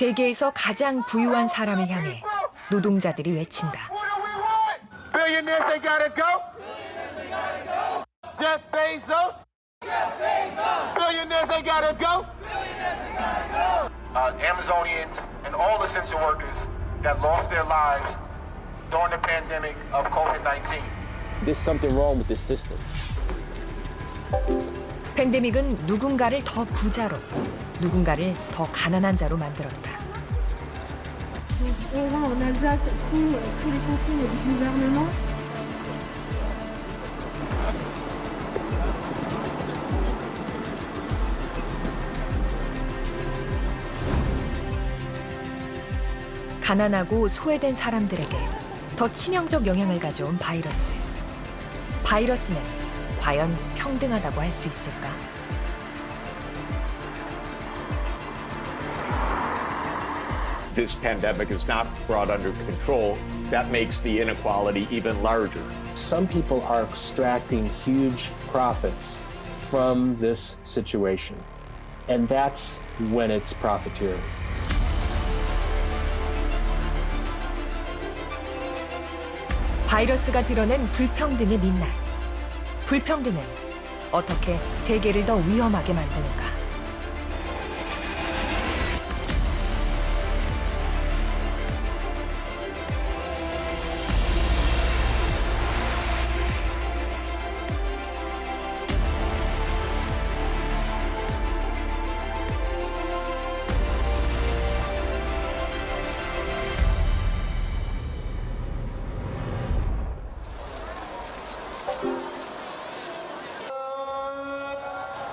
세계에서 가장 부유한 사람을 향해 노동자들이 외친다. Billionaires, they gotta go. Jeff Bezos. Billionaires, they gotta go. Amazonians and all essential workers that lost their lives during the pandemic of COVID-19. There's something wrong with this system. 팬데믹은 누군가를 더 부자로, 누군가를 더 가난한 자로 만들었다. On va en Alsace sous les consignes du gouvernement. 가난하고 소외된 사람들에게 더 치명적 영향을 가져온 바이러스. 바이러스는 과연 평등하다고 할 수 있을까? This pandemic is not brought under control. That makes the inequality even larger. Some people are extracting huge profits from this situation, and that's when it's profiteering. 바이러스가 드러낸 불평등의 밑날. 불평등은 어떻게 세계를 더 위험하게 만드는가?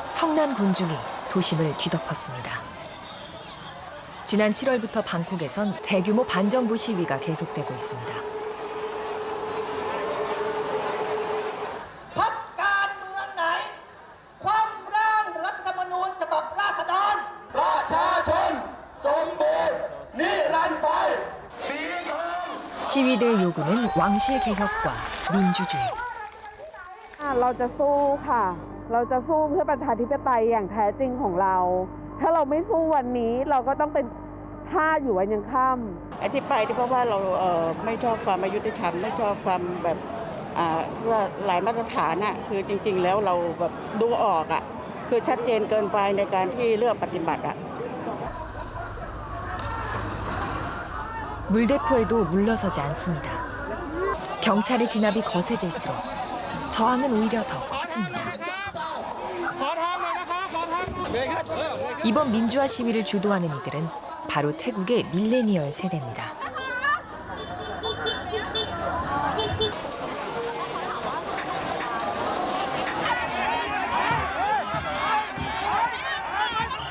성난 군중이 도심을 뒤덮었습니다. 지난 7월부터 방콕에선 대규모 반정부 시위가 계속되고 있습니다. พรรคการเมืองไหนคว่ำร่างรัฐธรรมนูญฉบับราษฎรประชาชนสมบูรณ์นิรันดร์ไป 시위대의 요구는 왕실 개혁과 민주주의. เราจะสู้ค่ะ เราจะสู้เพื่อประชาธิปไตยอย่างแท้จริงของเรา ถ้าเราไม่สู้วันนี้เราก็ต้องเป็นทาสอยู่วันยังค่ำ อธิบายที่เพราะว่าเราไม่ชอบความอายุติธรรมไม่ชอบความแบบว่าหลายมาตรฐานน่ะคือจริงๆแล้วเราแบบดูออกอ่ะคือชัดเจนเกินไปในการที่เลือกปฏิบัติอ่ะ 물대포에도 물러서지 않습니다. 경찰의 진압이 거세질수록 저항은 오히려 더 커집니다. 이번 민주화 시위를 주도하는 이들은 바로 태국의 밀레니얼 세대입니다.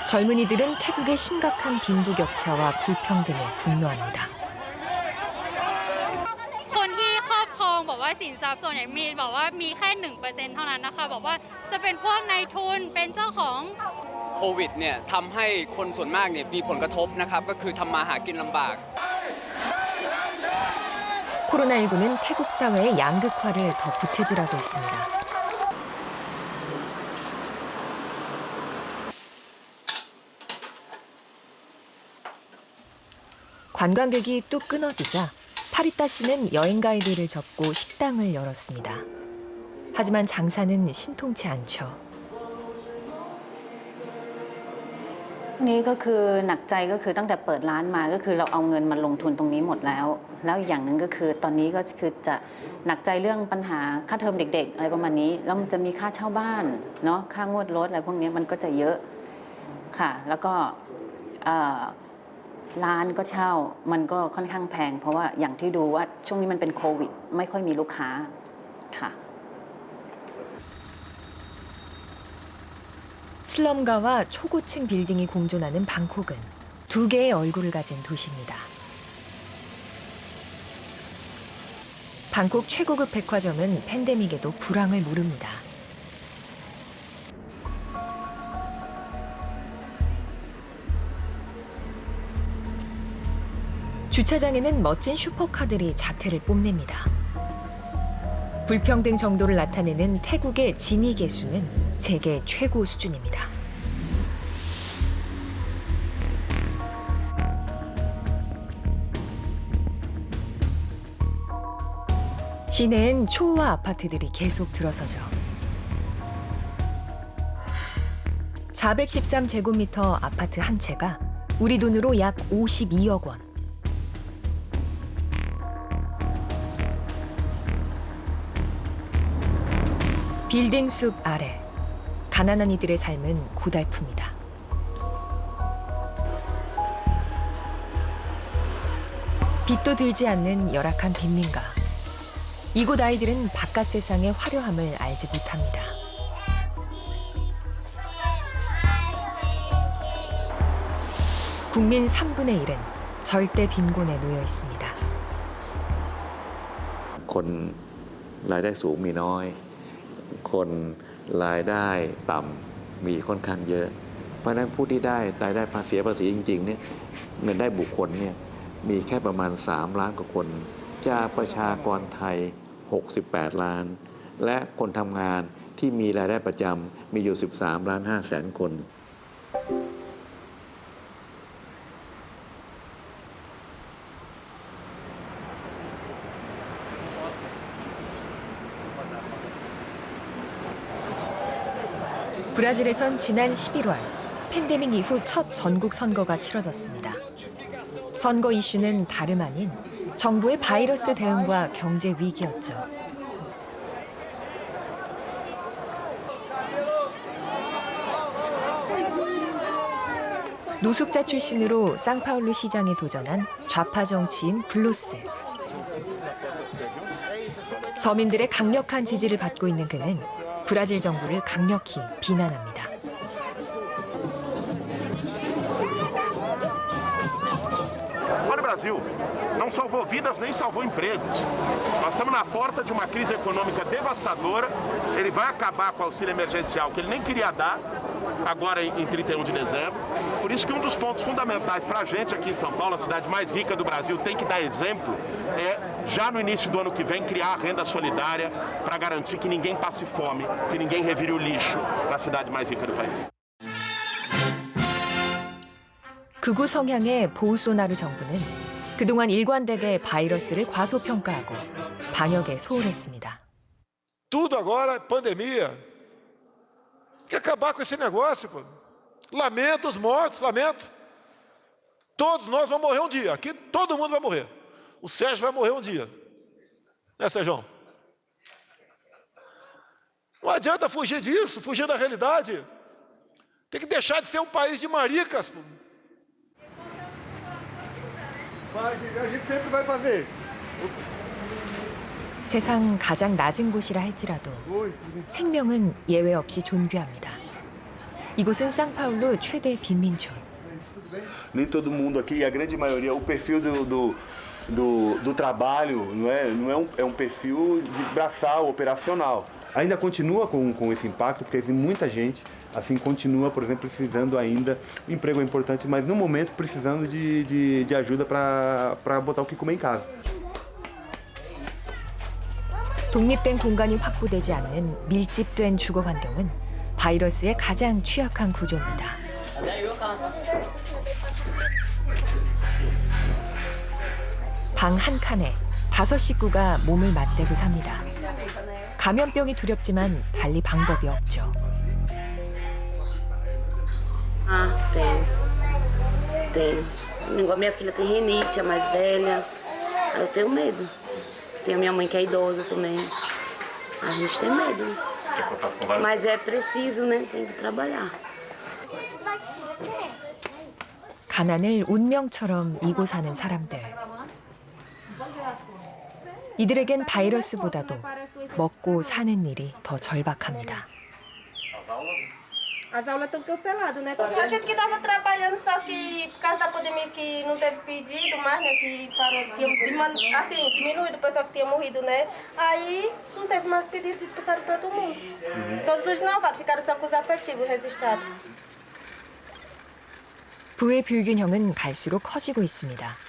젊은이들은 태국의 심각한 빈부격차와 불평등에 분노합니다. คนที่ครอบครองบอกว่าสินทรัพย์ส่วนใหญ่มีบอกว่ามีแค่ 1% เท่านั้นนะคะบอกว่าจะเป็นพวกนายทุนเป็นเจ้าของ โควิดเนี่ยทำให้คนส่วนมากเนี่ยมีผลกระทบนะครับก็คือทำมาหากินลำบาก 코로나19는 태국 사회의 양극화를 더 부채질하고 있습니다. 관광객이 뚝 끊어지자 파리따 씨는 여행 가이드를 접고 식당을 열었습니다. 하지만 장사는 신통치 않죠. นี่ก็คือหนักใจก็คือตั้งแต่เปิดร้านมาก็คือเราเอาเงินมาลงทุนตรงนี้หมดแล้วแล้วอีกอย่างหนึ่งก็คือตอนนี้ก็คือจะหนักใจเรื่องปัญหาค่าเทอมเด็กๆอะไรประมาณนี้แล้วมันจะมีค่าเช่าบ้านเนาะค่างวดรถอะไรพวกนี้มันก็จะเยอะค่ะแล้วก็ร้านก็เช่ามันก็ค่อนข้างแพงเพราะว่าอย่างที่ดูว่าช่วงนี้มันเป็นโควิดไม่ค่อยมีลูกค้าค่ะ 슬럼가와 초고층 빌딩이 공존하는 방콕은 두 개의 얼굴을 가진 도시입니다. 방콕 최고급 백화점은 팬데믹에도 불황을 모릅니다. 주차장에는 멋진 슈퍼카들이 자태를 뽐냅니다. 불평등 정도를 나타내는 태국의 진위 개수는 세계 최고 수준입니다. 시내엔 초호화 아파트들이 계속 들어서죠. 413제곱미터 아파트 한 채가 우리 돈으로 약 52억 원. 빌딩 숲 아래 가난한 이들의 삶은 고달픕니다. 빛도 들지 않는 열악한 빈민가. 이곳 아이들은 바깥 세상의 화려함을 알지 못합니다. 국민 3분의 1은 절대 빈곤에 놓여 있습니다. คนรายได้สูงมีน้อย คนรายได้ต่ำมีค่อนข้างเยอะ เพราะฉะนั้นผู้ที่ได้รายได้ภาษีจริงๆเนี่ยเงินได้บุคคลเนี่ยมีแค่ประมาณ3 ล้านกว่าคนจากประชากรไทย68 ล้าน และคนทำงานที่มีรายได้ประจำมีอยู่13 ล้าน 5 แสนคน 브라질에선 지난 11월 팬데믹 이후 첫 전국 선거가 치러졌습니다. 선거 이슈는 다름 아닌 정부의 바이러스 대응과 경제 위기였죠. 노숙자 출신으로 상파울루 시장에 도전한 좌파 정치인 블로스. 서민들의 강력한 지지를 받고 있는 그는 브라질 정부를 강력히 비난합니다. Olha o Brasil, não salvou vidas nem salvou empregos. Nós estamos na porta de uma crise econômica devastadora. Ele vai acabar com o auxílio emergencial que ele nem queria dar, agora em 31 de dezembro. Por isso que um dos pontos fundamentais para a gente aqui em São Paulo, a cidade mais rica do Brasil, tem que dar exemplo, é já no início do ano que vem criar a renda solidária para garantir que ninguém passe fome, que ninguém revire o lixo na cidade mais rica do país. 극우 성향의 보우소나루 정부는 그동안 일관되게 바이러스를 과소평가하고 방역에 소홀했습니다. Tudo agora é pandemia. Tem que acabar com esse negócio, pô. Lamento os mortos, lamento. Todos nós vamos morrer um dia. Aqui todo mundo vai morrer. O Sérgio vai morrer um dia. Né, Sérgio? Não adianta fugir disso, fugir da realidade. Tem que deixar de ser um país de maricas, pô. A gente sempre vai fazer. 세상 가장 낮은 곳이라 할지라도 생명은 예외 없이 존귀합니다. 이곳은 상파울루 최대 빈민촌. Nem todo mundo aqui, a grande maioria, o perfil do trabalho é um perfil de braçal, operacional. Ainda continua com esse impacto, porque tem muita gente, assim, continua, por exemplo, precisando ainda, o emprego é importante, mas no momento precisando de ajuda para botar o que comer em casa. 독립된 공간이 확보되지 않는 밀집된 주거 환경은 바이러스의 가장 취약한 구조입니다. 방 한 칸에 5식구가 몸을 맞대고 삽니다. 감염병이 두렵지만 달리 방법이 없죠. Ah, tenho. Igual minha filha tem rinite, a mais velha. Eu tenho medo. Tenho minha mãe que é idosa também. A gente tem medo. Mas é preciso, né? Tem que trabalhar. 가난을 운명처럼 이고 사는 사람들. 이들에겐 바이러스보다도 먹고 사는 일이 더 절박합니다. As aulas estão canceladas, né? A gente que estava trabalhando, só que por causa da pandemia que não teve pedido mais, né? Que parou, assim, diminuído o pessoal que tinha morrido, né? Aí não teve mais pedido, dispensaram todo mundo. Todos os novatos ficaram só com os afetivos registrados. 부의 불균형은 갈수록 커지고 있습니다.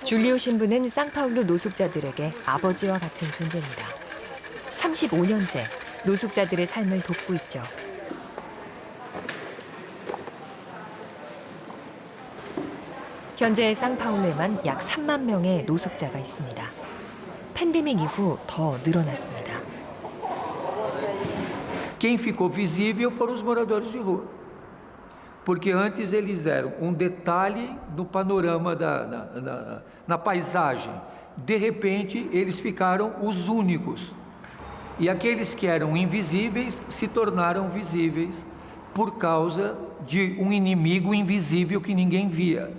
줄리오 신부는 상파울루 노숙자들에게 아버지와 같은 존재입니다. 35년째 노숙자들의 삶을 돕고 있죠. 현재 상파울루에만 약 3만 명의 노숙자가 있습니다. 팬데믹 이후 더 늘어났습니다. Quem ficou visível foram os moradores de rua. Porque antes eles eram detalhe no panorama, na paisagem. De repente, eles ficaram os únicos. E aqueles que eram invisíveis se tornaram visíveis por causa de inimigo invisível que ninguém via.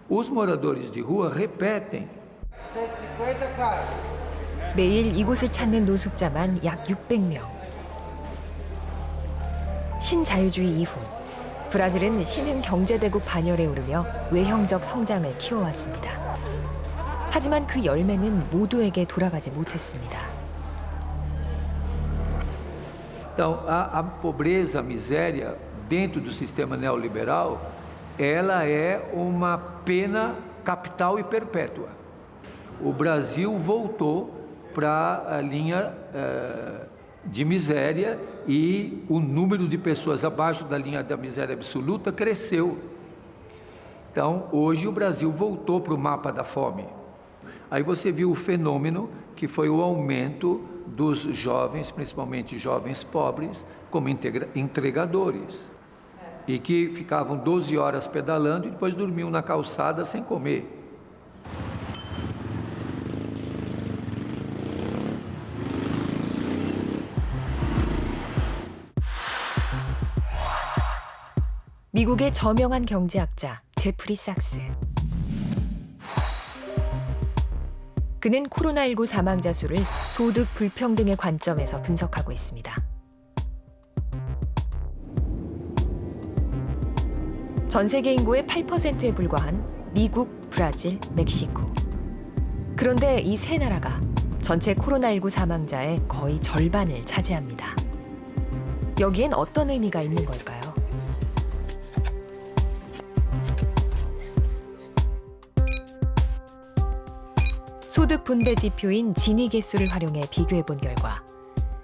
Os moradores de rua repetem. 매일 이곳을 찾는 노숙자만 약 600명. 신자유주의 이후 브라질은 신흥 경제대국 반열에 오르며 외형적 성장을 키워왔습니다. 하지만 그 열매는 모두에게 돌아가지 못했습니다. Então, a pobreza, a miséria dentro do sistema neoliberal, ela é uma pena capital e perpétua. O Brasil voltou para a linha de miséria e o número de pessoas abaixo da linha da miséria absoluta cresceu. Então, hoje o Brasil voltou para o mapa da fome. Aí você viu o fenômeno que foi o aumento dos jovens, principalmente jovens pobres, como entregadores. E que ficavam 12 horas pedalando e depois dormiam na calçada sem comer. 미국의 저명한 경제학자 제프리 sak스. 그는 코로나19 사망자 수를 소득 불평등의 관점에서 분석하고 있습니다. 전 세계 인구의 8%에 불과한 미국, 브라질, 멕시코. 그런데 이 세 나라가 전체 코로나19 사망자의 거의 절반을 차지합니다. 여기엔 어떤 의미가 있는 걸까요? 소득 분배 지표인 지니 개수를 활용해 비교해 본 결과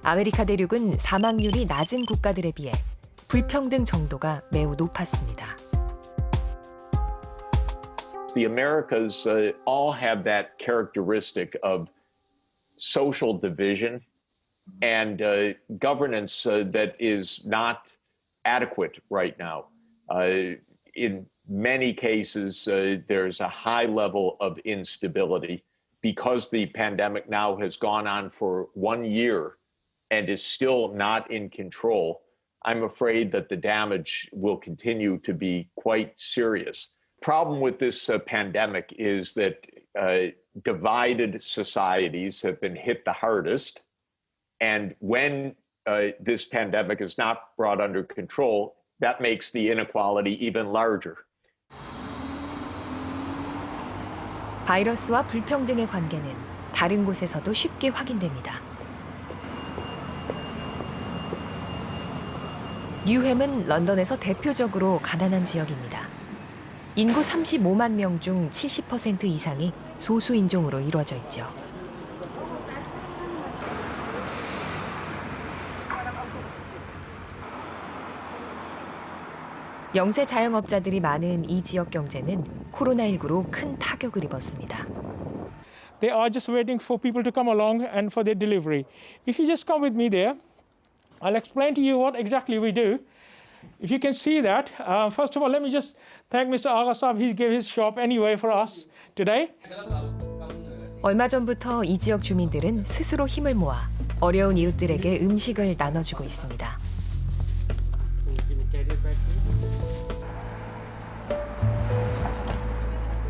아메리카 대륙은 사망률이 낮은 국가들에 비해 불평등 정도가 매우 높았습니다. The Americas all have that characteristic of social division and governance that is not adequate right now. In many cases, there's a high level of instability. Because the pandemic now has gone on for 1 year and is still not in control, I'm afraid that the damage will continue to be quite serious. Problem with this pandemic is that divided societies have been hit the hardest. And when this pandemic is not brought under control, that makes the inequality even larger. 바이러스와 불평등의 관계는 다른 곳에서도 쉽게 확인됩니다. 뉴햄은 런던에서 대표적으로 가난한 지역입니다. 인구 35만 명 중 70% 이상이 소수 인종으로 이루어져 있죠. 영세 자영업자들이 많은 이 지역 경제는 코로나19로 큰 타격을 입었습니다. They are just waiting for people to come along and for their delivery. If you just come with me there, I'll explain to you what exactly we do. If you can see that, first of all, let me just thank Mr. Agha Saab. He gave his shop anyway for us today. 얼마 전부터 이 지역 주민들은 스스로 힘을 모아 어려운 이웃들에게 음식을 나눠주고 있습니다.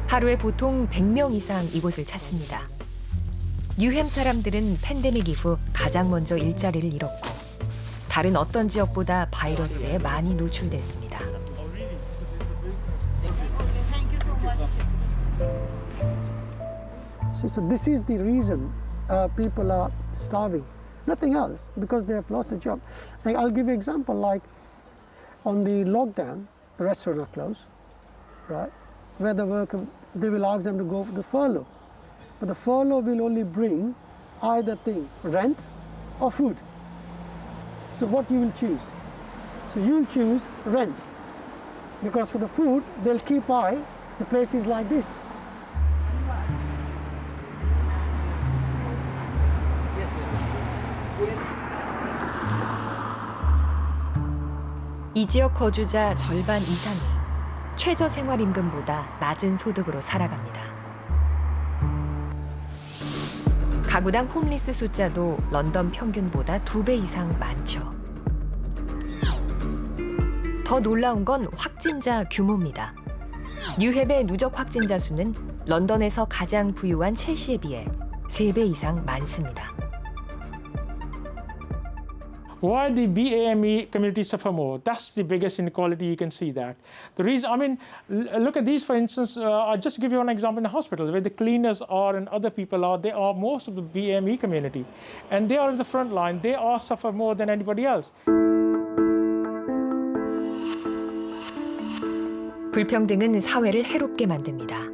하루에 보통 100명 이상 이곳을 찾습니다. 뉴햄 사람들은 팬데믹 이후 가장 먼저 일자리를 잃었고 다른 어떤 지역보다 바이러스에 많이 노출됐습니다. So this is the reason people are starving. Nothing else, because they have lost a job. Like, I'll give you an example, like on the lockdown, the restaurants are closed, right? Where the worker, they will ask them to go for the furlough. But the furlough will only bring either thing, rent or food. So what you will choose? So you'll choose rent, because for the food, they'll keep eye the place is like this. 이 지역 거주자 절반 이상이 최저 생활임금보다 낮은 소득으로 살아갑니다. 가구당 홈리스 숫자도 런던 평균보다 2배 이상 많죠. 더 놀라운 건 확진자 규모입니다. 뉴헵의 누적 확진자 수는 런던에서 가장 부유한 첼시에 비해 3배 이상 많습니다. Why the BAME community suffer more? That's the biggest inequality. You can see that. The reason, I mean, look at these, for instance. I'll just give you an example in the hospital where the cleaners are and other people are. They are most of the BAME community, and they are at the front line. They are suffer more than anybody else. 불평등은 사회를 해롭게 만듭니다.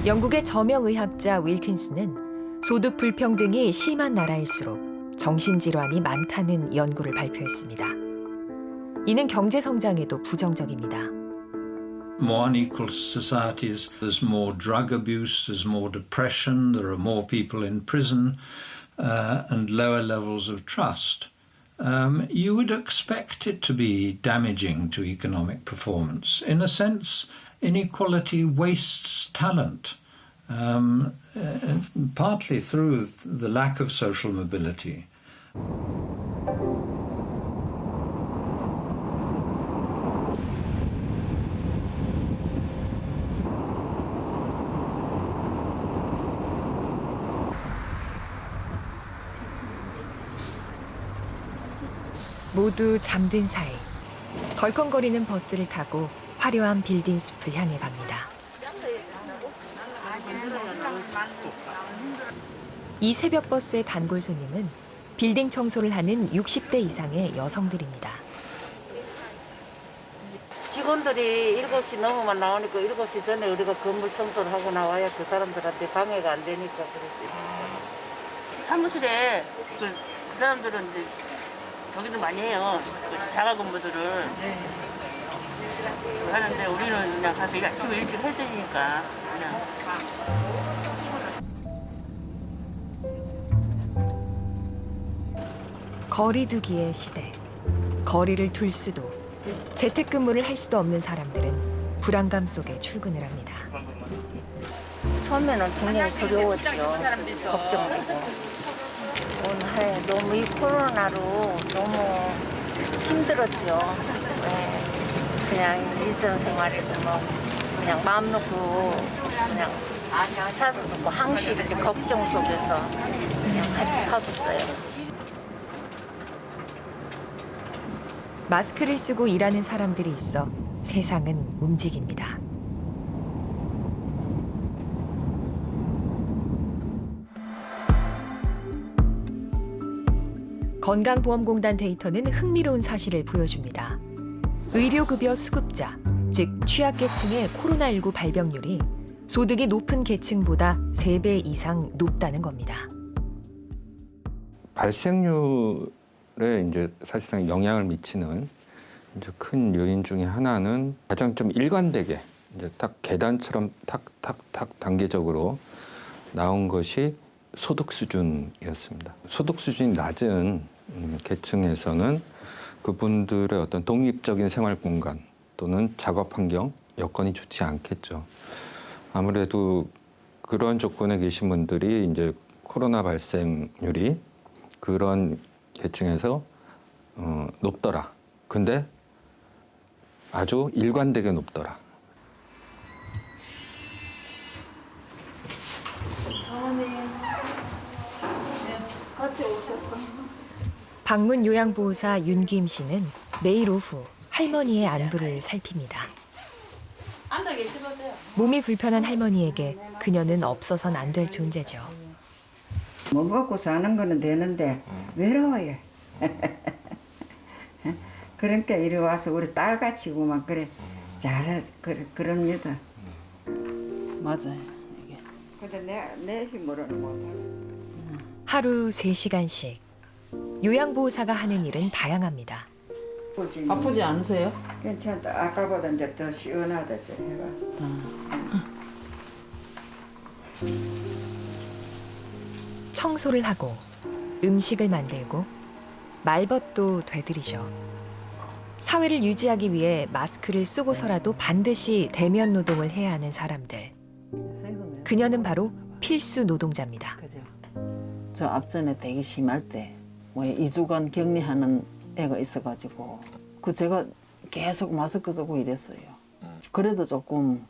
영국의 저명 의학자 윌킨스는 소득 불평등이 심한 나라일수록 정신질환이 많다는 연구를 발표했습니다. 이는 경제 성장에도 부정적입니다. More unequal societies, there's more drug abuse, there's more depression, there are more people in prison, and lower levels of trust. You would expect it to be damaging to economic performance. In a sense, inequality wastes talent, partly through the lack of social mobility. 모두 잠든 사이 덜컹거리는 버스를 타고 화려한 빌딩 숲을 향해 갑니다. 이 새벽 버스의 단골 손님은 빌딩 청소를 하는 60대 이상의 여성들입니다. 직원들이 7시 넘으면 나오니까 7시 전에 우리가 건물 청소를 하고 나와야 그 사람들한테 방해가 안 되니까 그렇지. 사무실에 그 사람들은 이제 저기도 많이 해요. 그 자가 근무들을 하는데 우리는 그냥 가서 아침에 일찍 해드리니까 그냥. 거리두기의 시대. 거리를 둘 수도, 재택근무를 할 수도 없는 사람들은 불안감 속에 출근을 합니다. 처음에는 굉장히 두려웠죠. 걱정되고. 오늘 너무 이 코로나로 너무 힘들었죠. 네. 그냥 일상생활에도 뭐 그냥 마음 놓고 그냥 사서 놓고 항시 이렇게 걱정 속에서 그냥 하고 있어요. 마스크를 쓰고 일하는 사람들이 있어 세상은 움직입니다. 건강보험공단 데이터는 흥미로운 사실을 보여줍니다. 의료급여 수급자, 즉 취약계층의 코로나19 발병률이 소득이 높은 계층보다 3배 이상 높다는 겁니다. 발생률에 이제 사실상 영향을 미치는 이제 큰 요인 중에 하나는 가장 좀 일관되게 이제 딱 계단처럼 탁탁탁 단계적으로 나온 것이 소득 수준이었습니다. 소득 수준이 낮은 계층에서는 그분들의 어떤 독립적인 생활 공간 또는 작업 환경 여건이 좋지 않겠죠. 아무래도 그런 조건에 계신 분들이 이제 코로나 발생률이 그런 계층에서 높더라. 근데 아주 일관되게 높더라. 같이 오셨어. 방문 요양보호사 윤기임 씨는 매일 오후 할머니의 안부를 살핍니다. 앉아 계시보세요. 몸이 불편한 할머니에게 그녀는 없어선 안 될 존재죠. 뭐 먹고 사는 거는 되는데 외로워요. 그러니까 이리 와서 우리 딸같이고만 그래 잘해 그럽니다. 맞아요. 이게. 근데 내 힘으로는 못하겠어. 하루 3시간씩 요양보호사가 하는 일은 다양합니다. 아프지 않으세요? 괜찮다. 아까보다 이제 더 시원하다. 해가. 청소를 하고 음식을 만들고 말벗도 되들이죠. 사회를 유지하기 위해 마스크를 쓰고서라도 반드시 대면 노동을 해야 하는 사람들. 그녀는 바로 필수 노동자입니다. 저 앞전에 되게 심할 때 뭐 2주간 격리하는 애가 있어가지고 그 제가 계속 마스크 쓰고 이랬어요. 그래도 조금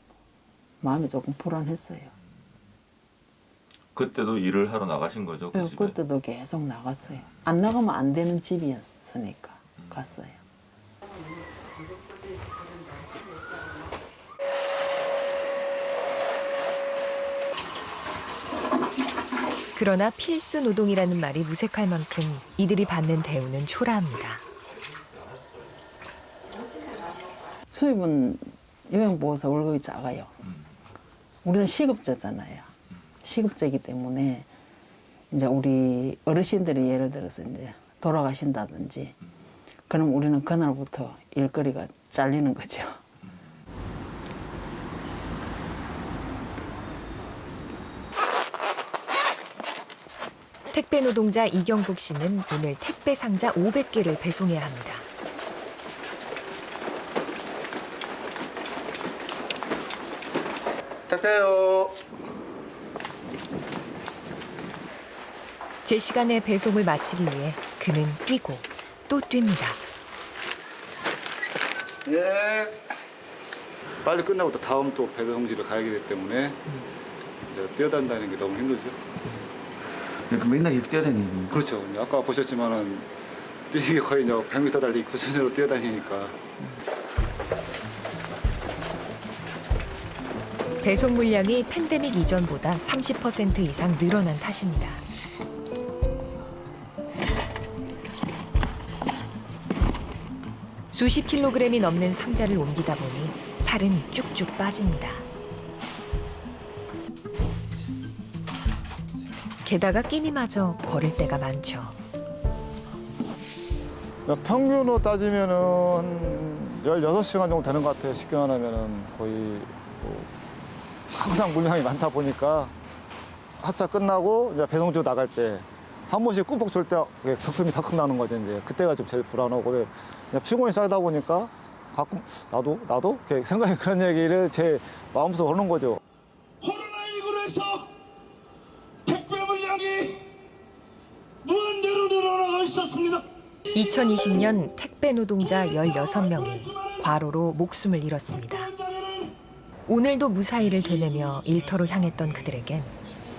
마음이 조금 불안했어요. 그때도 일을 하러 나가신 거죠? 네, 그때도 계속 나갔어요. 안 나가면 안 되는 집이었으니까 갔어요. 그러나 필수 노동이라는 말이 무색할 만큼 이들이 받는 대우는 초라합니다. 수입은 요양보호사 월급이 작아요. 우리는 시급제잖아요. 시급제이기 때문에 이제 우리 어르신들이 예를 들어서 이제 돌아가신다든지 그럼 우리는 그날부터 일거리가 잘리는 거죠. 택배 노동자 이경복 씨는 오늘 택배 상자 500개를 배송해야 합니다. 택배요. 제 시간에 배송을 마치기 위해 그는 뛰고 또 뜁니다. 예. 빨리 끝나고 또 다음 또 배송지를 가야 되기 때문에 이제 뛰어다니는 게 너무 힘들죠. 맨날 이렇게 뛰어다니는. 그렇죠. 아까 보셨지만은 뛰는 게 거의 100m 달리기 수준으로 뛰어다니니까. 배송 물량이 팬데믹 이전보다 30% 이상 늘어난 탓입니다. 수십 킬로그램이 넘는 상자를 옮기다 보니 살은 쭉쭉 빠집니다. 게다가 끼니마저 걸을 때가 많죠. 평균으로 따지면은 한 16시간 정도 되는 것 같아요. 쉽게 말하면은 거의 항상 물량이 많다 보니까 하차 끝나고 이제 배송주 나갈 때 한 번씩 꿈뻑 졸 때 적금이 덜컥 나는 거죠. 이제 그때가 좀 제일 불안하고 피곤이 쌓이다 보니까 가끔 나도 이렇게 생각에 그런 얘기를 제 마음속으로 하는 거죠. 코로나19로 해서 택배 물량이 무한대로 늘어나고 있었습니다. 2020년 택배 노동자 16명이 과로로 목숨을 잃었습니다. 오늘도 무사히를 되내며 일터로 향했던 그들에겐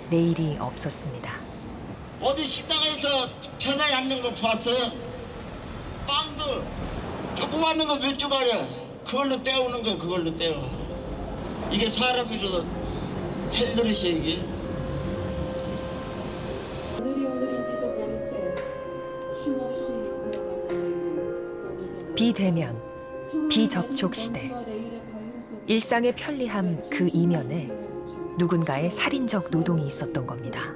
내일이 없었습니다. 어디 식당에서 편하게 앉는 거 봤어요? 빵도 조그마한 거 몇 주가려 그걸로 때우는 거 그걸로 때워. 이게 사람이라도 할 노릇이야 이게. 비대면, 비접촉 시대. 일상의 편리함 그 이면에 누군가의 살인적 노동이 있었던 겁니다.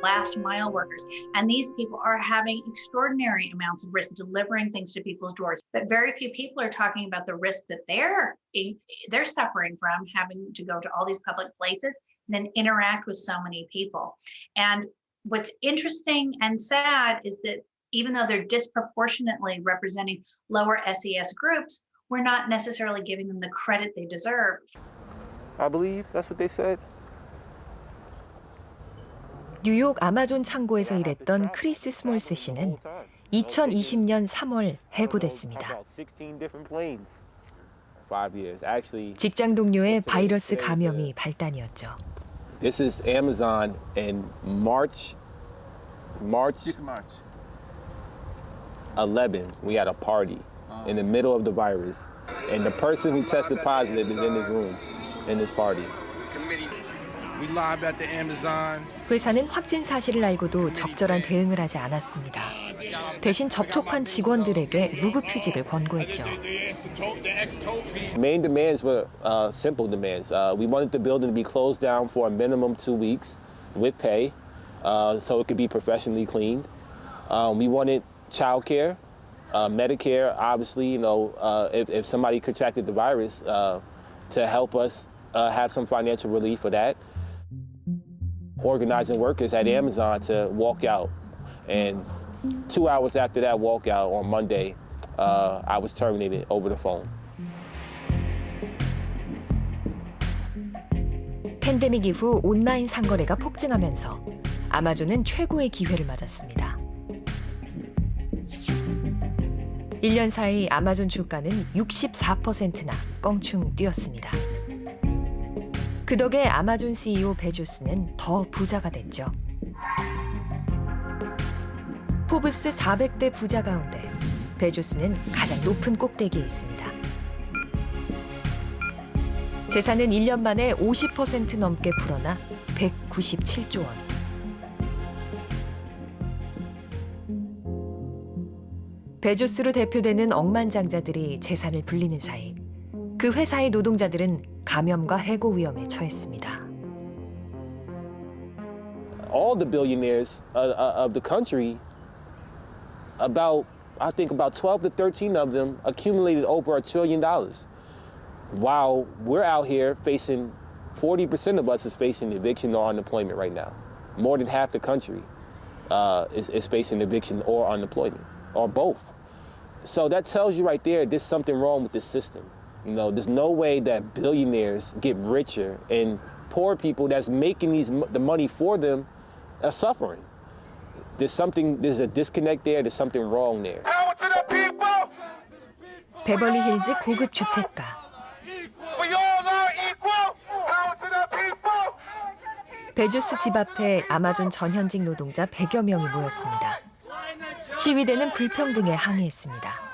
last mile workers. And these people are having extraordinary amounts of risk delivering things to people's doors. But very few people are talking about the risk that they're suffering from having to go to all these public places and then interact with so many people. And what's interesting and sad is that even though they're disproportionately representing lower SES groups, we're not necessarily giving them the credit they deserve. I believe that's what they said. 뉴욕 아마존 창고에서 일했던 크리스 스몰스 씨는 2020년 3월 해고됐습니다. 직장 동료의 바이러스 감염이 발단이었죠. This is Amazon in March 11. We had a party in the middle of the virus, and the person who tested positive is in this room, in this party. 회사는 확진 사실을 알고도 적절한 대응을 하지 않았습니다. 대신 접촉한 직원들에게 무급휴직을 권고했죠. Main demands were simple demands. We wanted the building to be closed down for a minimum 2 weeks with pay, so it could be professionally cleaned. We wanted childcare Medicare, obviously, you know, if somebody contracted the virus, to help us have some financial relief for that. Organizing workers at Amazon to walk out. And 2 hours after that walkout on Monday, I was terminated over the phone. 팬데믹 이후 온라인 상거래가 폭증하면서 아마존은 최고의 기회를 맞았습니다. 1년 사이 아마존 주가는 64%나 껑충 뛰었습니다. 그 덕에 아마존 CEO 베조스는 더 부자가 됐죠. 포브스 400대 부자 가운데 베조스는 가장 높은 꼭대기에 있습니다. 재산은 1년 만에 50% 넘게 불어나 197조 원. 베조스로 대표되는 억만장자들이 재산을 불리는 사이 그 회사의 노동자들은 감염과 해고 위험에 처했습니다. All the billionaires of the country, I think about 12 to 13 of them accumulated over $1 trillion. While we're out here facing, 40% of us is facing eviction or unemployment right now. More than half the country is facing eviction or unemployment, or both. So that tells you right there, there's something wrong with this system. You know, there's no way that billionaires get richer and poor people that's making the money for them are suffering. There's a disconnect there, there's something wrong there. 베벌리 hills 고급 주택가. 베조스 집 앞에 아마존 전현직 노동자 100여 명이 모였습니다. 시위대는 불평등에 항의했습니다.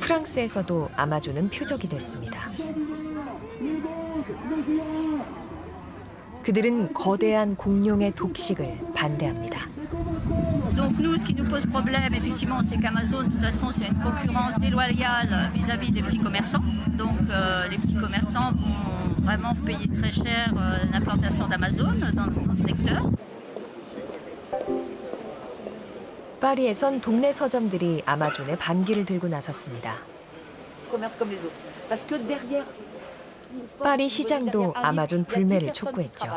프랑스에서도 아마존은 표적이 됐습니다. 그들은 거대한 공룡의 독식을 반대합니다. Donc nous, ce qui nous pose problème, effectivement, c'est qu'Amazon, de toute façon, c'est une concurrence déloyale vis-à-vis des petits commerçants. Donc les petits commerçants vont vraiment payer très cher l'implantation d'Amazon dans ce secteur. 파리에선 동네 서점들이 아마존의 반기를 들고 나섰습니다. 파리 시장도 아마존 불매를 촉구했죠.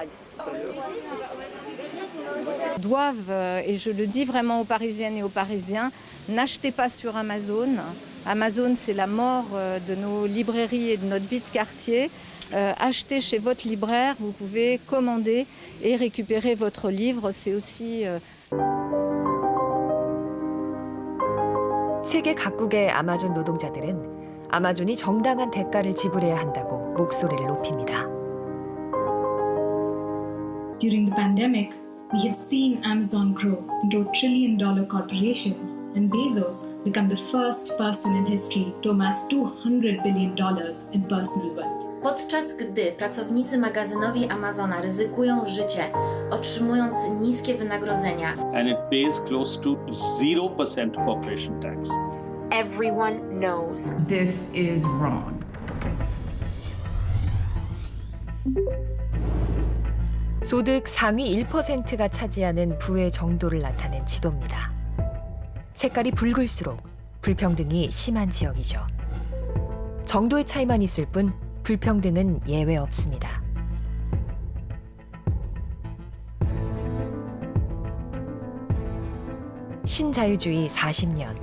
Doivent, et je le dis vraiment aux Parisiennes et aux Parisiens, n'achetez pas sur Amazon. Amazon, c'est la mort de nos librairies et de notre vie de quartier. Achetez chez votre libraire, vous pouvez commander et récupérer votre livre. C'est aussi... 세계 각국의 아마존 노동자들은 아마존이 정당한 대가를 지불해야 한다고 목소리를 높입니다. During the pandemic, we have seen Amazon grow into $1 trillion corporation and Bezos become the first person in history to amass $200 billion in personal wealth. Podczas gdy pracownicy magazynowi Amazona ryzykują życie, otrzymując niskie wynagrodzenia. And it pays close to 0% corporation tax. Everyone knows this is wrong. 소득 상위 1%가 차지하는 부의 정도를 나타낸 지도입니다. 색깔이 붉을수록 불평등이 심한 지역이죠. 정도의 차이만 있을 뿐 불평등은 예외 없습니다. 신자유주의 40년.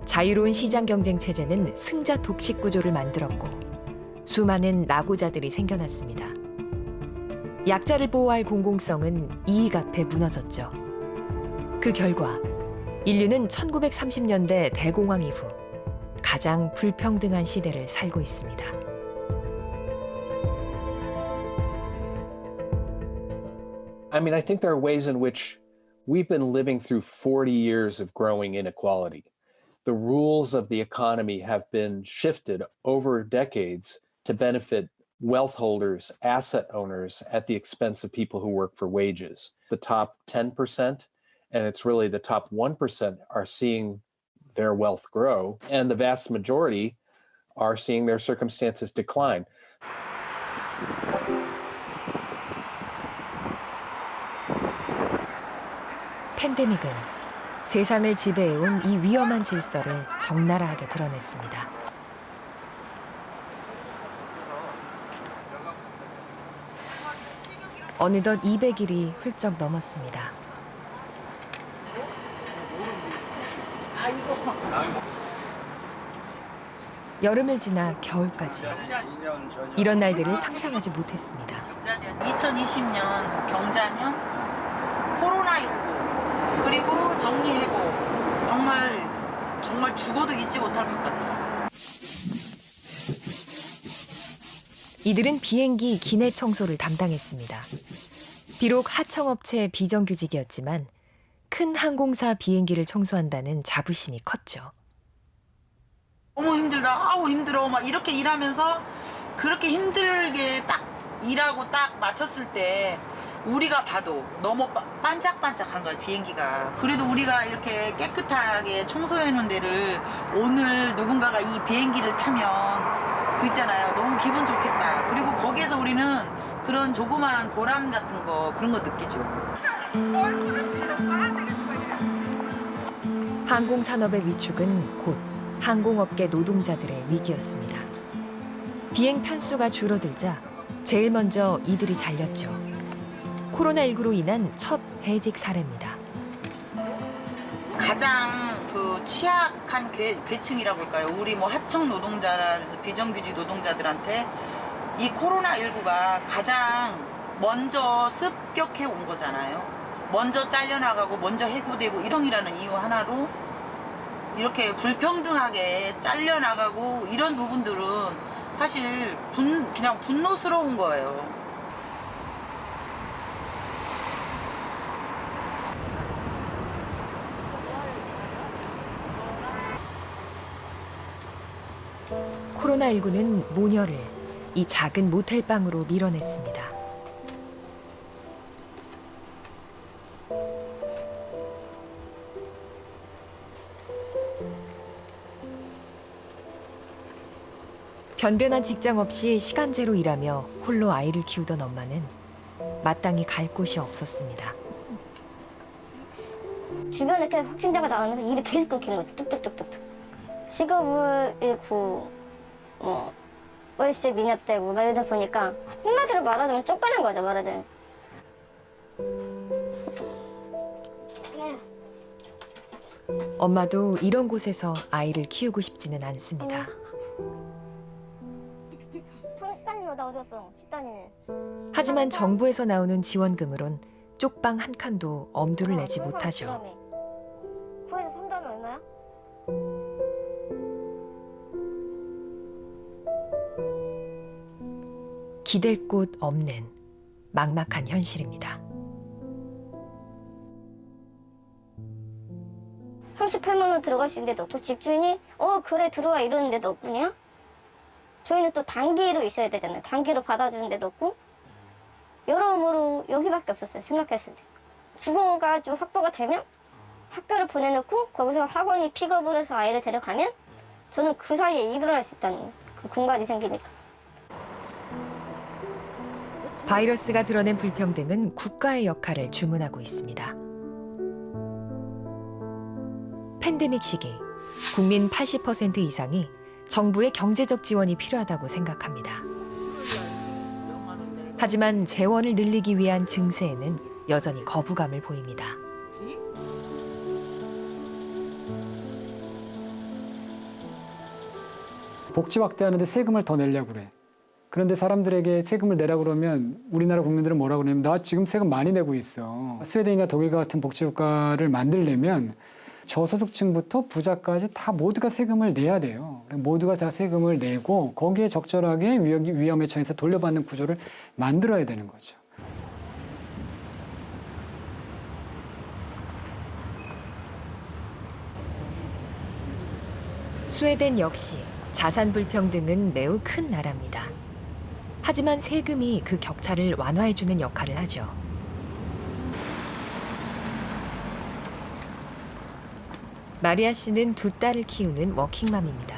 자유로운 시장 경쟁 체제는 승자 독식 구조를 만들었고 수많은 낙오자들이 생겨났습니다. 약자를 보호할 공공성은 이익 앞에 무너졌죠. 그 결과 인류는 1930년대 대공황 이후 가장 불평등한 시대를 살고 있습니다. I mean, I think there are ways in which we've been living through 40 years of growing inequality. The rules of the economy have been shifted over decades to benefit wealth holders, asset owners, at the expense of people who work for wages. The top 10%, and it's really the top 1%, are seeing their wealth grow, and the vast majority are seeing their circumstances decline. 팬데믹은 세상을 지배해온 이 위험한 질서를 적나라하게 드러냈습니다. 어느덧 200일이 훌쩍 넘었습니다. 여름을 지나 겨울까지 이런 날들을 상상하지 못했습니다. 2020년 경자년, 코로나19 그리고 정리해고 정말 죽어도 잊지 못할 것 같아요. 이들은 비행기 기내 청소를 담당했습니다. 비록 하청업체 비정규직이었지만 큰 항공사 비행기를 청소한다는 자부심이 컸죠. 너무 힘들다, 아우 힘들어 막 이렇게 일하면서 그렇게 힘들게 딱 일하고 딱 마쳤을 때 우리가 봐도 너무 반짝반짝한 거야 비행기가. 그래도 우리가 이렇게 깨끗하게 청소해 놓은 데를 오늘 누군가가 이 비행기를 타면 그 있잖아요, 너무 기분 좋겠다. 그리고 거기에서 우리는 그런 조그만 보람 같은 거 그런 거 느끼죠. 항공산업의 위축은 곧 항공업계 노동자들의 위기였습니다. 비행 편수가 줄어들자 제일 먼저 이들이 잘렸죠. 코로나19로 인한 첫 해직 사례입니다. 가장 그 취약한 계층이라고 할까요? 우리 뭐 하청 노동자라 비정규직 노동자들한테 이 코로나19가 가장 먼저 습격해 온 거잖아요. 먼저 잘려나가고 먼저 해고되고 일용이라는 이유 하나로 이렇게 불평등하게 잘려나가고 이런 부분들은 사실 그냥 분노스러운 거예요. 코로나19는 모녀를 이 작은 모텔방으로 밀어냈습니다. 변변한 직장 없이 시간제로 일하며 홀로 아이를 키우던 엄마는 마땅히 갈 곳이 없었습니다. 주변에 계속 확진자가 나오면서 일이 계속 끊기는 거죠. 뚝뚝뚝뚝. 직업을 잃고 월세 미납되고 막 이러다 보니까 한마디로 말하자면 쫓겨난 거죠, 말하자면. 엄마도 이런 곳에서 아이를 키우고 싶지는 않습니다. 식단이 너 어디 갔어? 식단이는. 하지만 정부에서 나오는 지원금으론 쪽방 한 칸도 엄두를 내지 못하죠. 구에서 산다면 얼마야? 기댈 곳 없는 막막한 현실입니다. 38만 원 들어갈 수 있는데도 없고 집주인이 그래 들어와 이러는 데도 없군요. 저희는 또 단기로 있어야 되잖아요. 단기로 받아주는 데도 없고 여러모로 여기밖에 없었어요. 생각했을 때. 주거가 좀 확보가 되면 학교를 보내놓고 거기서 학원이 픽업을 해서 아이를 데려가면 저는 그 사이에 일을 할 수 있다는 그 공간이 생기니까. 바이러스가 드러낸 불평등은 국가의 역할을 주문하고 있습니다. 팬데믹 시기, 국민 80% 이상이 정부의 경제적 지원이 필요하다고 생각합니다. 하지만 재원을 늘리기 위한 증세에는 여전히 거부감을 보입니다. 복지 확대하는데 세금을 더 내려고 그래. 그런데 사람들에게 세금을 내라고 그러면 우리나라 국민들은 뭐라고 그러냐면 나 지금 세금 많이 내고 있어. 스웨덴이나 독일과 같은 복지국가를 만들려면 저소득층부터 부자까지 다 모두가 세금을 내야 돼요. 모두가 다 세금을 내고 거기에 적절하게 위험에 처해서 돌려받는 구조를 만들어야 되는 거죠. 스웨덴 역시 자산 불평등은 매우 큰 나라입니다. 하지만 세금이 그 격차를 완화해주는 역할을 하죠. 마리아 씨는 두 딸을 키우는 워킹맘입니다.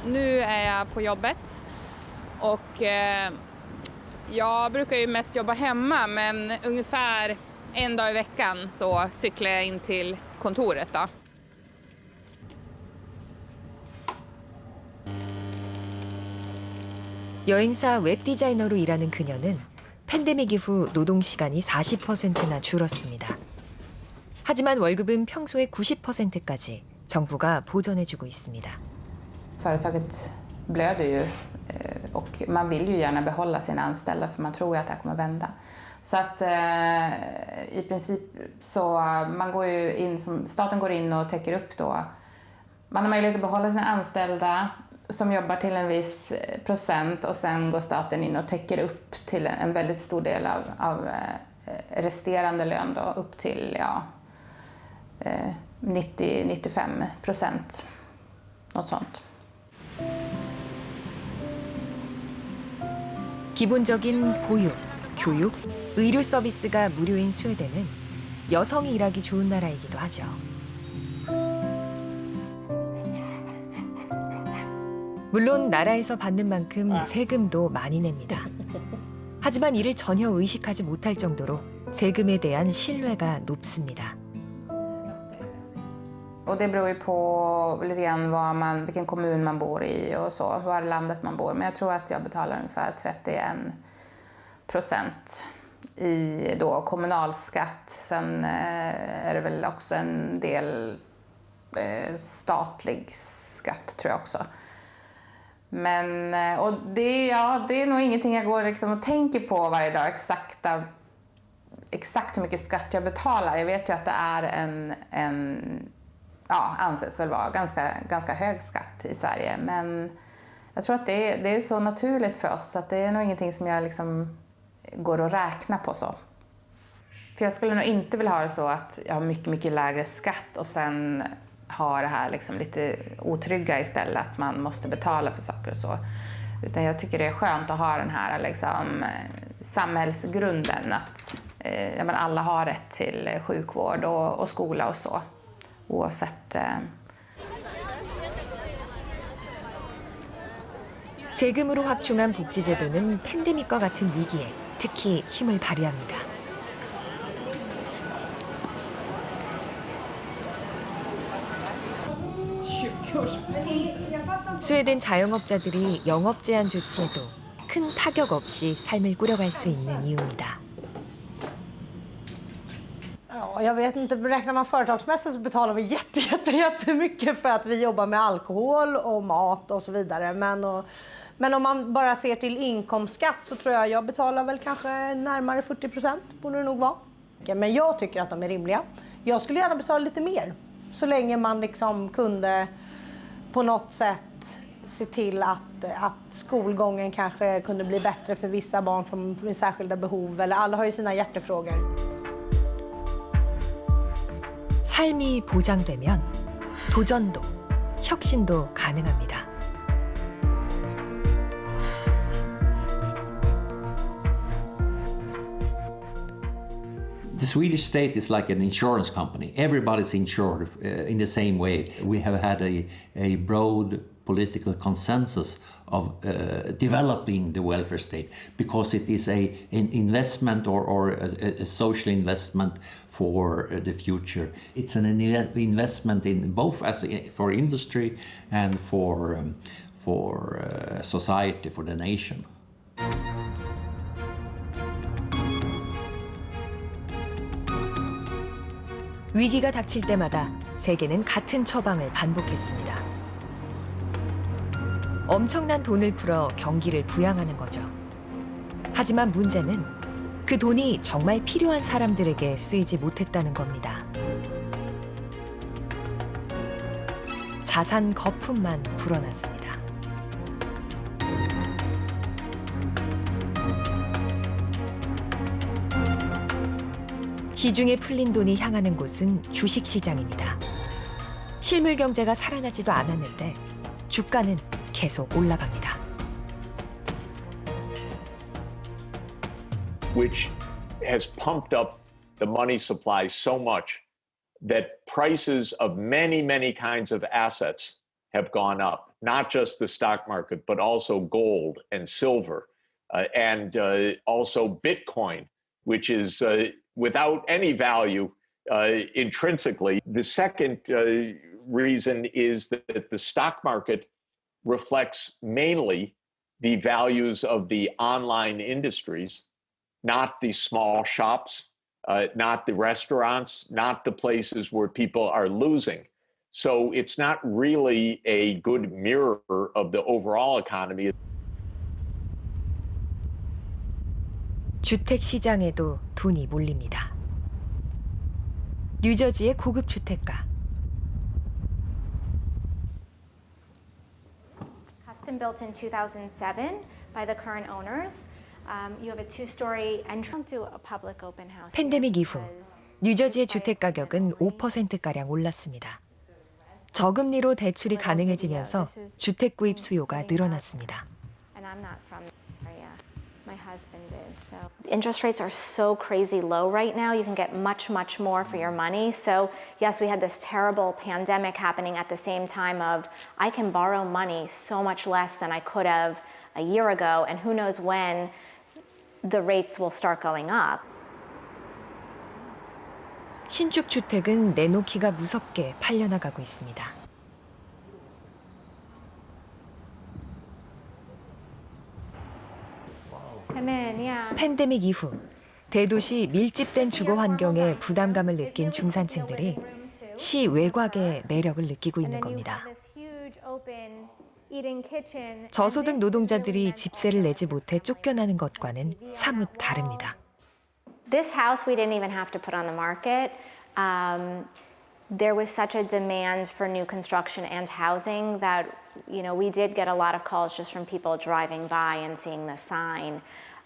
Nu är jag på jobbet och Jag brukar ju mest jobba hemma, men ungefär en dag i veckan så cyklar jag in till kontoret då. 여행사 웹디자이너로 일하는 그녀는 팬데믹 이후 노동 시간이 40%나 줄었습니다. 하지만 월급은 평소의 90%까지 정부가 보전해주고 있습니다. Företaget blöder ju och man vill ju gärna behålla sina anställda för man tror ju att det här kommer vända. Så att i princip så man går ju in som staten går in och täcker upp då. Man har möjlighet att behålla sina anställda som jobbar till en viss procent och sen går staten in och täcker upp till en väldigt stor del av resterande lön då upp till 90-95%. Något sånt. 기본적인 보육, 교육, 의료 서비스가 무료인 스웨덴은 여성이 일하기 좋은 나라이기도 하죠. 물론 나라에서 받는 만큼 세금도 많이 냅니다. 하지만 이를 전혀 의식하지 못할 정도로 세금에 대한 신뢰가 높습니다. Och det beror ju på lite grann vilken kommun man bor i och så, var i landet man bor. Men jag tror att jag betalar ungefär 31% i då kommunalskatt. Sen är det väl också en del statlig skatt tror jag också. Men och det är nog ingenting jag går liksom och tänker på varje dag exakt hur mycket skatt jag betalar. Jag vet ju att det är anses väl vara ganska hög skatt i Sverige. Men jag tror att det är så naturligt för oss att det är nog ingenting som jag liksom går och räknar på så. För jag skulle nog inte vilja ha det så att jag har mycket, mycket lägre skatt och sen ha det här liksom lite otrygga istället, att man måste betala för saker och så. Utan jag tycker det är skönt att ha den här liksom samhällsgrunden att alla har rätt till sjukvård och skola och så. Oavsett. 세금으로 확충한 복지제도는 팬데믹과 같은 위기에 특히 힘을 발휘합니다. 스웨덴 자영업자들이 영업 제한 조치에도 큰 타격 없이 삶을 꾸려갈 수 있는 이유입니다. Jag vet inte, räknar man företagsmässigt så betalar vi jättemycket för att vi jobbar med alkohol och mat och så vidare. Men om man bara ser till inkomstskatt så tror jag betalar väl kanske närmare 40%, borde det nog vara. Men jag tycker att de är rimliga. Jag skulle gärna betala lite mer, så länge man liksom kunde på något sätt se till att skolgången kanske kunde bli bättre för vissa barn som med särskilda behov, eller alla har ju sina hjärtefrågor. 삶이 보장되면 도전도, 혁신도 가능합니다. The Swedish state is like an insurance company. Everybody's insured in the same way. We have had a broad political consensus of developing the welfare state because it is an investment or a social investment for the future. It's an investment in both for industry and for society, for the nation. 위기가 닥칠 때마다 세계는 같은 처방을 반복했습니다. 엄청난 돈을 풀어 경기를 부양하는 거죠. 하지만 문제는 그 돈이 정말 필요한 사람들에게 쓰이지 못했다는 겁니다. 자산 거품만 불어났습니다. 시중에 풀린 돈이 향하는 곳은 주식시장입니다. 실물 경제가 살아나지도 않았는데 주가는 계속 올라갑니다. Which has pumped up the money supply so much that prices of many, many kinds of assets have gone up. Not just the stock market, but also gold and silver and also Bitcoin, which is without any value intrinsically. The second reason is that the stock market reflects mainly the values of the online industries, not the small shops, not the restaurants, not the places where people are losing. So it's not really a good mirror of the overall economy. 주택 시장에도 돈이 몰립니다. 뉴저지의 고급 주택가. Custom built in 2007 by the current owners. You have a two-story entrance to a public open house. 팬데믹 이후 뉴저지의 주택 가격은 5%가량 올랐습니다. 저금리로 대출이 가능해지면서 주택 구입 수요가 늘어났습니다. And I'm not from the area. My husband is. So interest rates are so crazy low right now. You can get much, much more for your money. So yes, we had this terrible pandemic happening at the same time of I can borrow money so much less than I could have a year ago, and who knows when the rates will start going up. 신축 주택은 내놓기가 무섭게 팔려나가고 있습니다. 팬데믹 이후 대도시 밀집된 주거 환경에 부담감을 느낀 중산층들이 시 외곽의 매력을 느끼고 있는 겁니다. 저소득 노동자들이 집세를 내지 못해 쫓겨나는 것과는 사뭇 다릅니다. This house we didn't even have to put on the market. There was such a demand for new construction and housing that, you know, we did get a lot of calls just from people driving by and seeing the sign.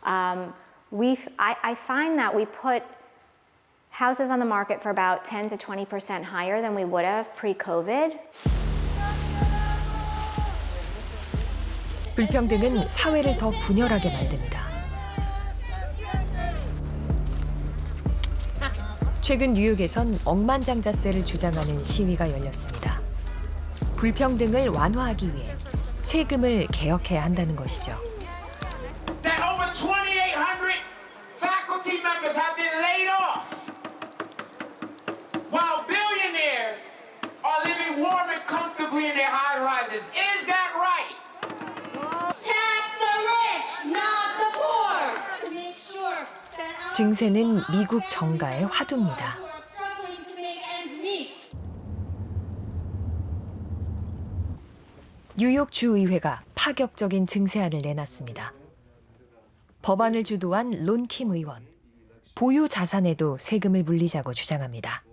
I find that we put houses on the market for about 10 to 20% higher than we would have pre-COVID. 불평등은 사회를 더 분열하게 만듭니다. 최근 뉴욕에선 억만장자세를 주장하는 시위가 열렸습니다. 불평등을 완화하기 위해 세금을 개혁해야 한다는 것이죠. That over 2,800 faculty members have been laid off, while billionaires are living warm and comfortably in their high-rises. Is that right? Tax the rich, not the poor. To make sure that 증세는 미국 정가의 화두입니다. struggling to make ends meet. 뉴욕 주의회가 파격적인 증세안을 내놨습니다. 법안을 주도한 론킴 의원, 보유 자산에도 세금을 물리자고 주장합니다.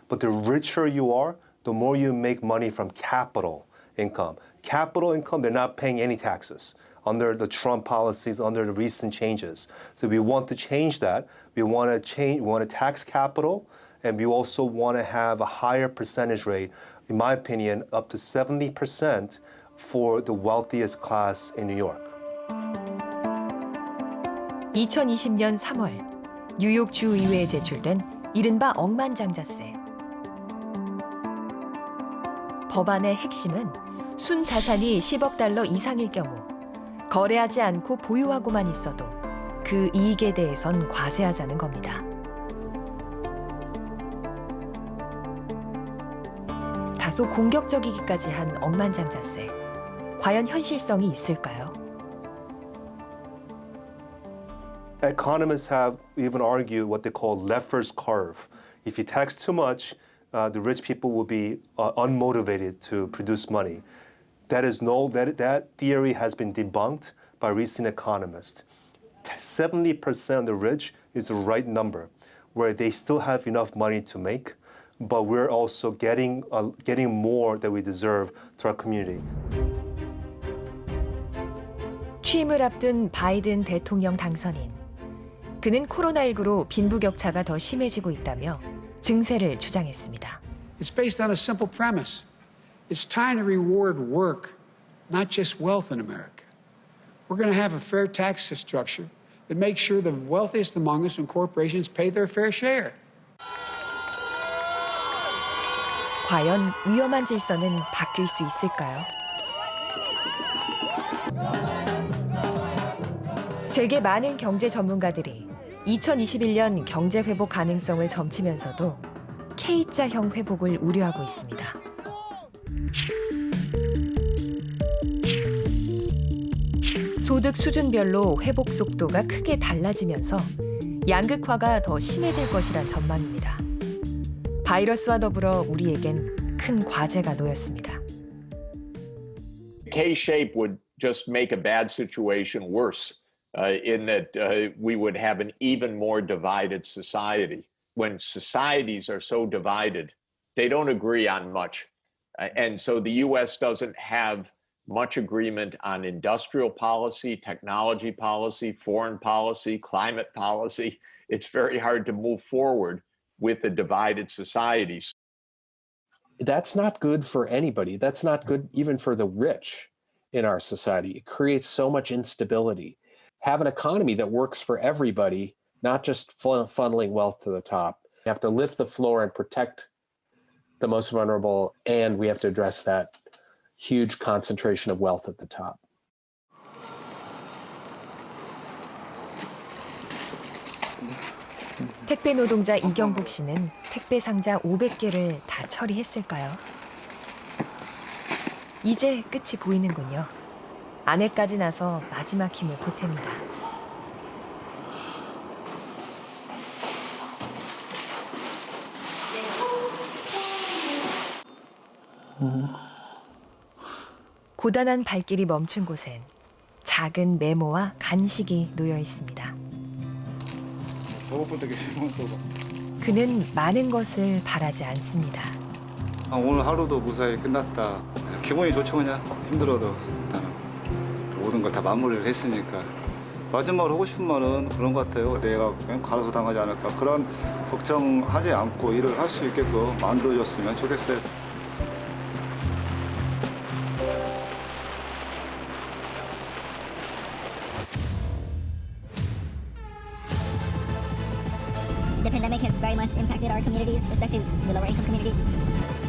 But the richer you are, the more you make money from capital income. Capital income, they're not paying any taxes under the Trump policies, under the recent changes. So we want to change that. We want to tax capital, and we also want to have a higher percentage rate, in my opinion, up to 70% for the wealthiest class in New York. 2020년 3월 뉴욕 주의회에 제출된 이른바 억만장자세. 법안의 핵심은 순 자산이 10억 달러 이상일 경우 거래하지 않고 보유하고만 있어도 그 이익에 대해선 과세하자는 겁니다. 다소 공격적이기까지 한 억만장자세. 과연 현실성이 있을까요? Economists have even argued what they call Leffer's curve. If you tax too much, the rich people will be unmotivated to produce money. That theory has been debunked by recent economists. 70% of the rich is the right number, where they still have enough money to make, but we're also getting more than we deserve to our community. 취임을 앞둔 바이든 대통령 당선인. 그는 코로나19로 빈부격차가 더 심해지고 있다며 증세를 주장했습니다. It's based on a simple premise. It's time to reward work, not just wealth in America. We're going to have a fair tax structure that makes sure the wealthiest among us and corporations pay their fair share. 과연 위험한 질서는 바뀔 수 있을까요? 세계 많은 경제 전문가들이 2021년 경제 회복 가능성을 점치면서도 K자형 회복을 우려하고 있습니다. 소득 수준별로 회복 속도가 크게 달라지면서 양극화가 더 심해질 것이란 전망입니다. 바이러스와 더불어 우리에겐 큰 과제가 놓였습니다. K-shape would just make a bad situation worse in that we would have an even more divided society. When societies are so divided, they don't agree on much. And so the US doesn't have much agreement on industrial policy, technology policy, foreign policy, climate policy. It's very hard to move forward with the divided societies. That's not good for anybody. That's not good even for the rich in our society. It creates so much instability. Have an economy that works for everybody, not just funneling wealth to the top. We have to lift the floor and protect the most vulnerable, and we have to address that huge concentration of wealth at the top. 택배 노동자 이경복 씨는 택배 상자 500개를 다 처리했을까요? 이제 끝이 보이는군요. 아내까지 나서 마지막 힘을 보탭니다. 고단한 발길이 멈춘 곳엔 작은 메모와 간식이 놓여 있습니다. 그는 많은 것을 바라지 않습니다. 오늘 하루도 무사히 끝났다. 기분이 좋죠. 그냥 힘들어도 나는 모든 걸 다 마무리를 했으니까. 마지막으로 하고 싶은 말은 그런 것 같아요. 내가 그냥 가라서 당하지 않을까. 그런 걱정하지 않고 일을 할 수 있게끔 만들어줬으면 좋겠어요. The pandemic has very much impacted our communities, especially the lower income communities.